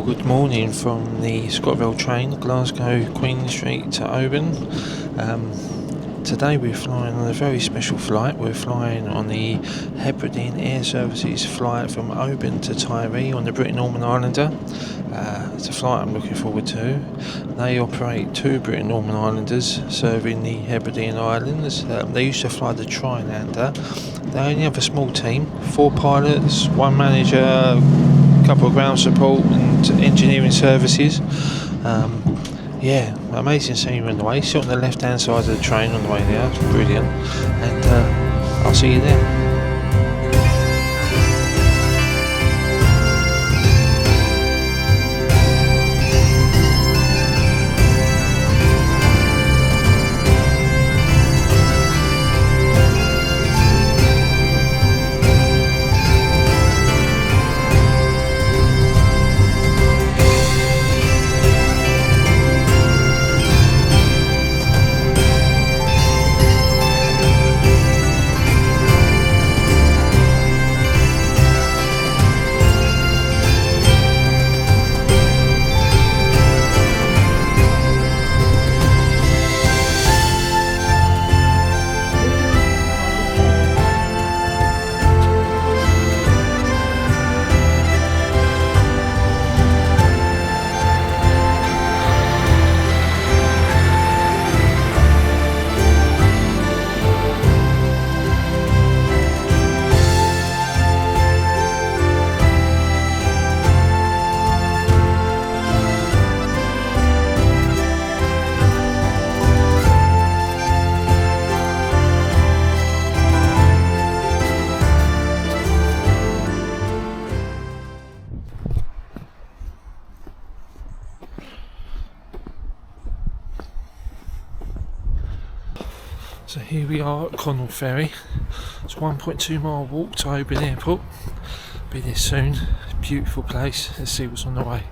Well, good morning from the ScotRail train, Glasgow, Queen Street to Oban. Today we're flying on a very special flight. We're flying on the Hebridean Air Services flight from Oban to Tyrie on the Britten-Norman Islander. It's a flight I'm looking forward to. They operate two Britten-Norman Islanders serving the Hebridean Islands. They used to fly the Trilander. They only have a small team, 4 pilots, 1 manager, a couple of ground support and engineering services. Yeah, amazing scenery on the way. Sit on the left hand side of the train on the way there, it's brilliant. And I'll see you there. So here we are at Connel Ferry. It's a 1.2 mile walk to Oban Airport. Be there soon. Beautiful place. Let's see what's on the way.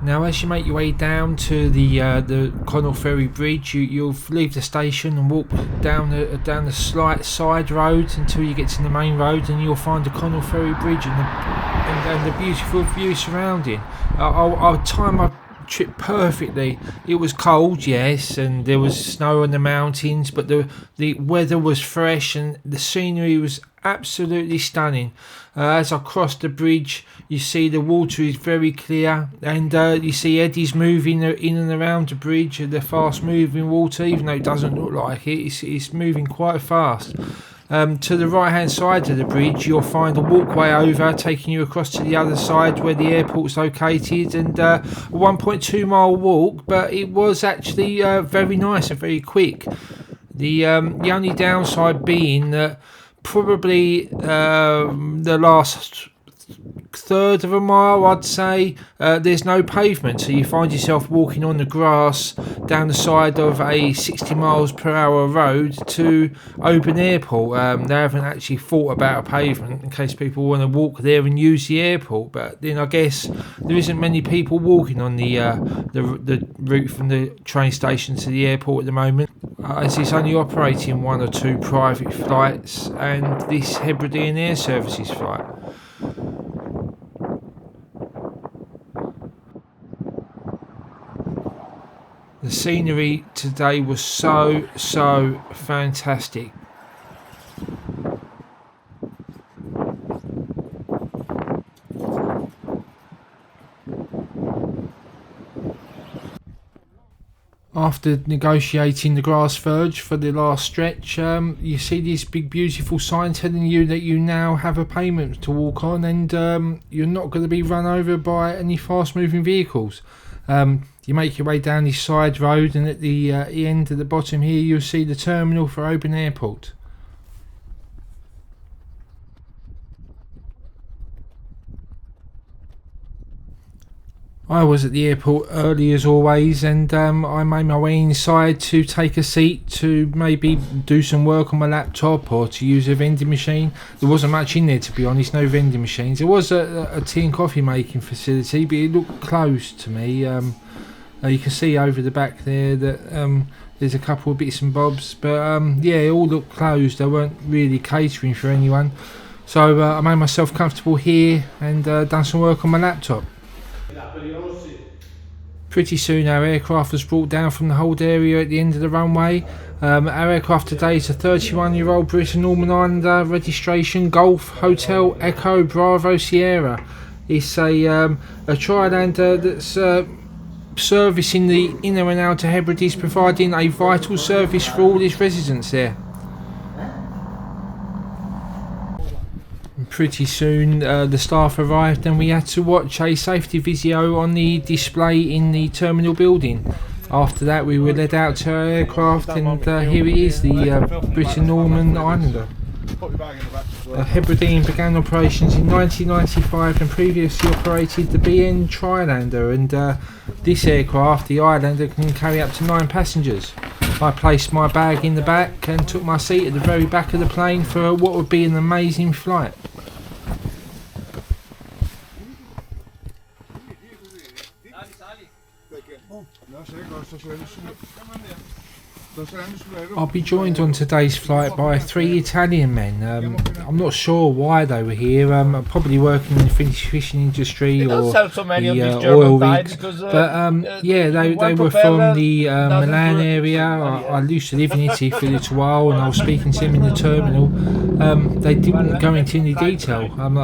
Now, as you make your way down to the Connel Ferry bridge, you'll leave the station and walk down the slight side road until you get to the main road, and you'll find the Connel Ferry bridge and the beautiful view surrounding. I'll time my trip perfectly. It was cold, yes, and there was snow on the mountains, but the weather was fresh and the scenery was absolutely stunning. As I crossed the bridge, you see the water is very clear, and you see eddies moving in and around the bridge, the fast moving water, even though it doesn't look like it, it's moving quite fast. To the right hand side of the bridge you'll find a walkway over taking you across to the other side where the airport's located, and a 1.2 mile walk, but it was actually very nice and very quick. The only downside being that probably the last third of a mile, I'd say, there's no pavement, so you find yourself walking on the grass down the side of a 60 miles per hour road to Oban Airport. They haven't actually thought about a pavement in case people want to walk there and use the airport, but then I guess there isn't many people walking on the route from the train station to the airport at the moment, as it's only operating 1 or 2 private flights and this Hebridean Air Services flight. The scenery today was so fantastic. After negotiating the grass verge for the last stretch, you see this big beautiful sign telling you that you now have a pavement to walk on, and you're not going to be run over by any fast moving vehicles. You make your way down this side road, and at the end at the bottom here you'll see the terminal for Oban Airport. I was at the airport early as always, and I made my way inside to take a seat to maybe do some work on my laptop or to use a vending machine. There wasn't much in there, to be honest, no vending machines. There was a tea and coffee making facility, but it looked closed to me. You can see over the back there that there's a couple of bits and bobs, but yeah, it all looked closed. They weren't really catering for anyone. So I made myself comfortable here and done some work on my laptop. Pretty soon our aircraft was brought down from the hold area at the end of the runway. Our aircraft today is a 31-year-old Britten-Norman Islander, registration Golf Hotel Echo Bravo Sierra. It's a Trilander that's servicing the inner and outer Hebrides, providing a vital service for all its residents there. Pretty soon the staff arrived and we had to watch a safety video on the display in the terminal building. After that we were led out to our aircraft, and here it is, the Britten-Norman Islander. Hebridean began operations in 1995 and previously operated the BN Islander, and this aircraft, the Islander, can carry up to 9 passengers. I placed my bag in the back and took my seat at the very back of the plane for what would be an amazing flight. I'll be joined on today's flight by 3 Italian men. I'm not sure why they were here. Probably working in the fishing industry or the oil rigs. But yeah, they were from the Milan area. I used to live in Italy for a little while, and I was speaking to them in the terminal. They didn't go into any detail. I'm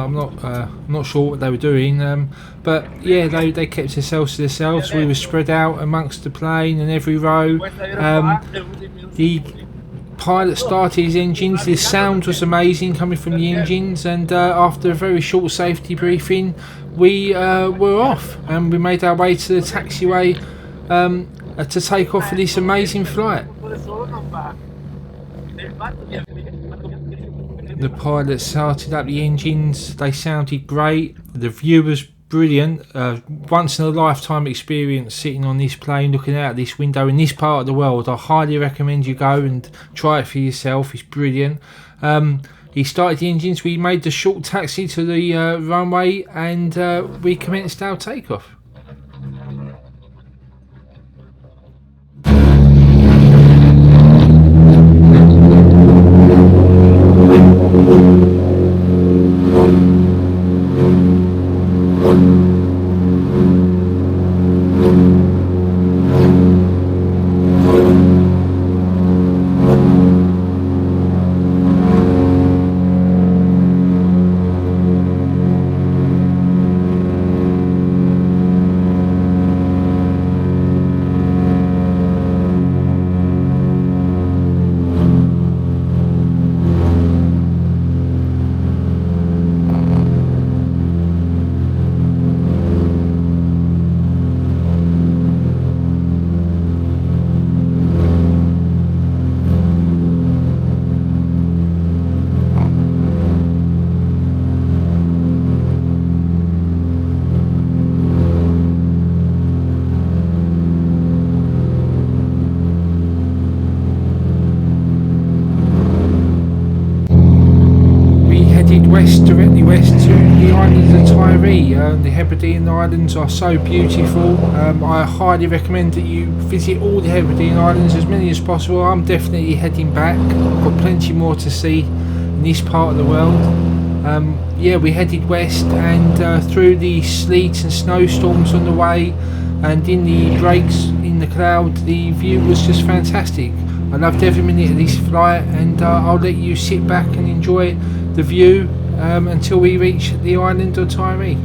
not sure what they were doing. But yeah, they kept themselves to themselves. We were spread out amongst the plane and every row. The pilot started his engines. The sound was amazing coming from the engines, and after a very short safety briefing we were off and we made our way to the taxiway to take off for this amazing flight. The pilot started up the engines. They sounded great. The view was brilliant. Once in a lifetime experience sitting on this plane looking out this window in this part of the world. I highly recommend you go and try it for yourself. It's brilliant. He started the engines. We made the short taxi to the runway, and we commenced our takeoff. Directly west to the islands of Tyrie. The Hebridean Islands are so beautiful. I highly recommend that you visit all the Hebridean Islands, as many as possible. I'm definitely heading back. I've got plenty more to see in this part of the world. Yeah, we headed west and through the sleet and snowstorms on the way, and in the breaks in the cloud, the view was just fantastic. I loved every minute of this flight, and I'll let you sit back and enjoy the view until we reach the island of Tyrie.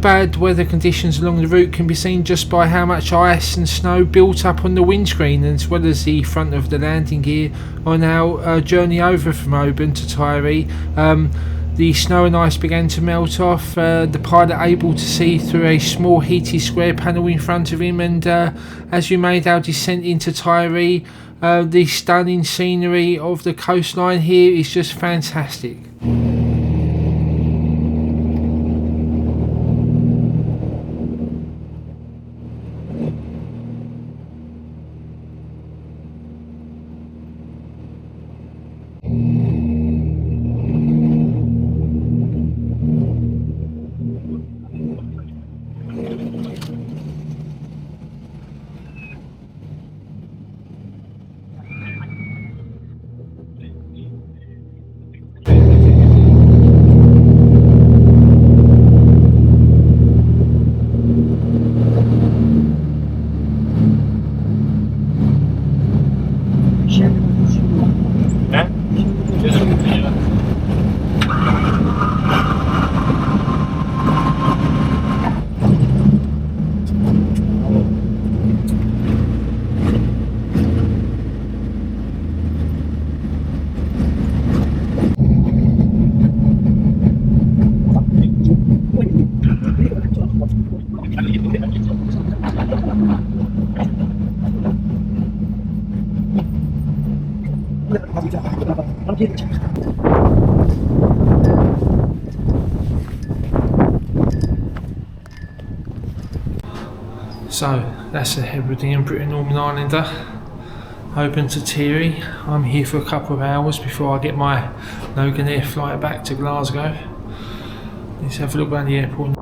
bad weather conditions along the route can be seen just by how much ice and snow built up on the windscreen, as well as the front of the landing gear on our journey over from Oban to Tyrie. The snow and ice began to melt off, the pilot able to see through a small heated square panel in front of him, and as we made our descent into Tyrie, the stunning scenery of the coastline here is just fantastic. So that's the Hebridean Britten-Norman Islander, open to Tyrie. I'm here for a couple of hours before I get my Oban Air flight back to Glasgow. Let's have a look around the airport.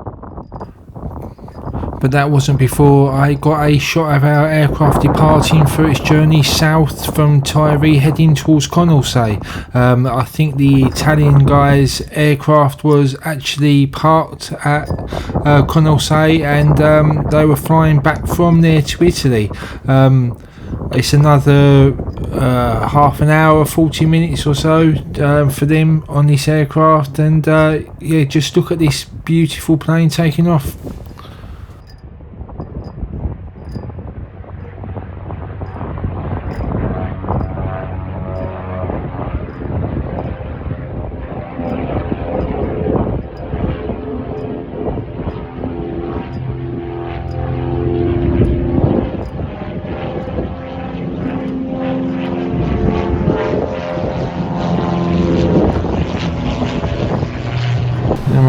But that wasn't before I got a shot of our aircraft departing for its journey south from Tyrie, heading towards Connel Ferry. I think the Italian guy's aircraft was actually parked at Connel Ferry, and they were flying back from there to Italy. It's another half an hour, 40 minutes or so for them on this aircraft, and yeah, just look at this beautiful plane taking off.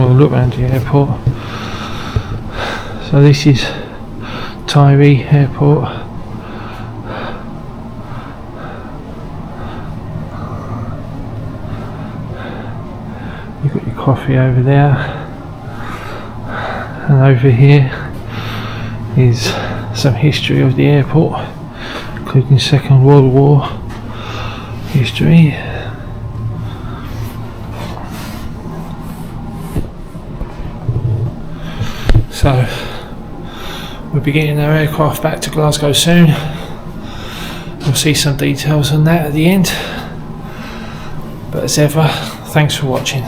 Look around the airport. So this is Tyrie Airport. You've got your coffee over there, and over here is some history of the airport, including Second World War history. So we'll be getting our aircraft back to Glasgow soon. We'll see some details on that at the end. But as ever, thanks for watching.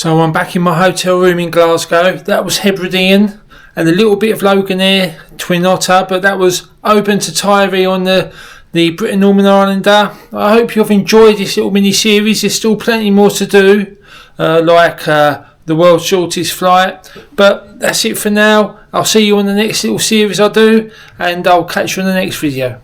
So I'm back in my hotel room in Glasgow. That was Hebridean and a little bit of Loganair Twin Otter, but that was Oban to Tyrie on the Britten-Norman Islander. I hope you've enjoyed this little mini series. There's still plenty more to do, like the world's shortest flight, but that's it for now. I'll see you on the next little series I do, and I'll catch you on the next video.